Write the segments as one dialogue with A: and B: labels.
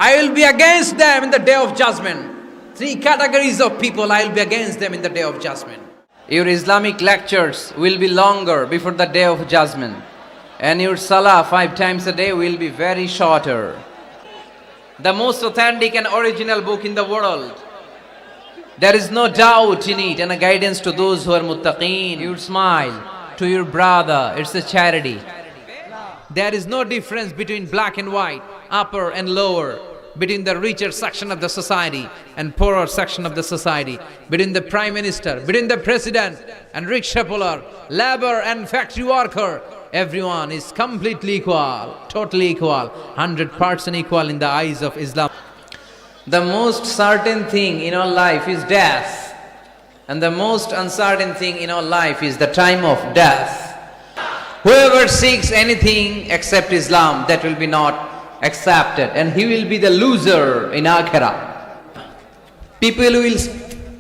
A: I will be against them in the day of judgment. Three categories of people, I will be against them in the day of judgment. Your Islamic lectures will be longer before the day of judgment. And your salah 5 times a day will be very shorter. The most authentic and original book in the world. There is no doubt in it and a guidance to those who are muttaqeen. You smile to your brother, it's a charity. There is no difference between black and white, upper and lower, between the richer section of the society and poorer section of the society, between the prime minister, between the president and rickshaw puller, labor and factory worker. Everyone is completely equal, totally equal, 100% equal in the eyes of Islam. The most certain thing in our life is death, and the most uncertain thing in our life is the time of death. Whoever seeks anything except Islam, that will be not accepted, and he will be the loser in Akhirah. People will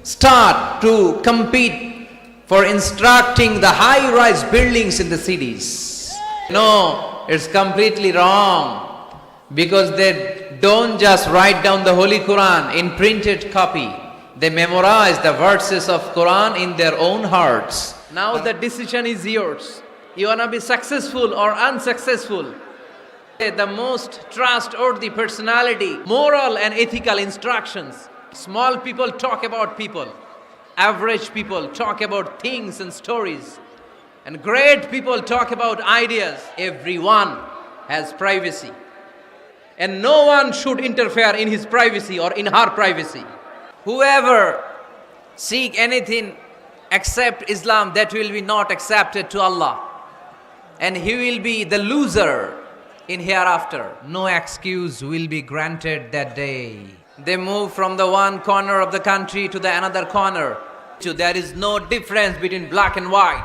A: start to compete for instructing the high-rise buildings in the cities. No, it's completely wrong, because they don't just write down the Holy Quran in printed copy. They memorize the verses of Quran in their own hearts. Now the decision is yours. You want to be successful or unsuccessful. The most trustworthy personality, moral and ethical instructions. Small people talk about people. Average people talk about things and stories. And great people talk about ideas. Everyone has privacy. And no one should interfere in his privacy or in her privacy. Whoever seek anything except Islam, that will be not accepted to Allah. And he will be the loser in hereafter. No excuse will be granted that day. They move from the one corner of the country to the another corner. So there is no difference between black and white,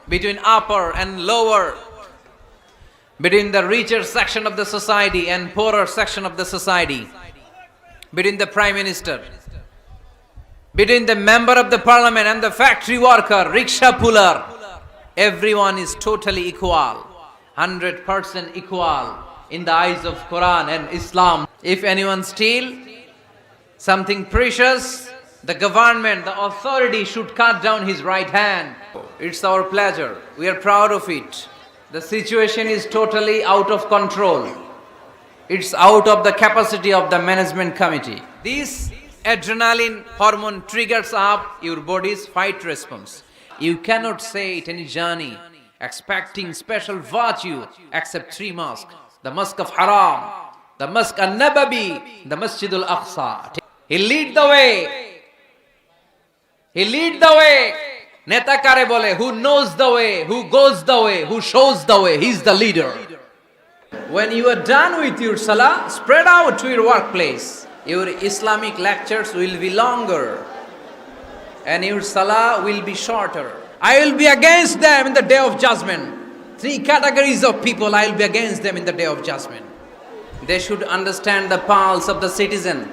A: between upper and lower, between the richer section of the society and poorer section of the society, between the prime minister, between the member of the parliament and the factory worker, rickshaw puller. Everyone is totally equal, 100% equal in the eyes of Quran and Islam. If anyone steal something precious, the government, the authority should cut down his right hand. It's our pleasure. We are proud of it. The situation is totally out of control. It's out of the capacity of the management committee. This adrenaline hormone triggers up your body's fight response. You cannot say it any journey expecting special virtue except 3 mosques. The Mosque of Haram, the Mosque al-Nabawi, the Masjid al-Aqsa. He lead the way. He lead the way. Neta kare bole, who knows the way, who goes the way, who shows the way, he's the leader. When you are done with your salah, spread out to your workplace. Your Islamic lectures will be longer and your salah will be shorter. I will be against them in the day of judgment. 3 categories of people, I will be against them in the day of judgment. They should understand the pulse of the citizen.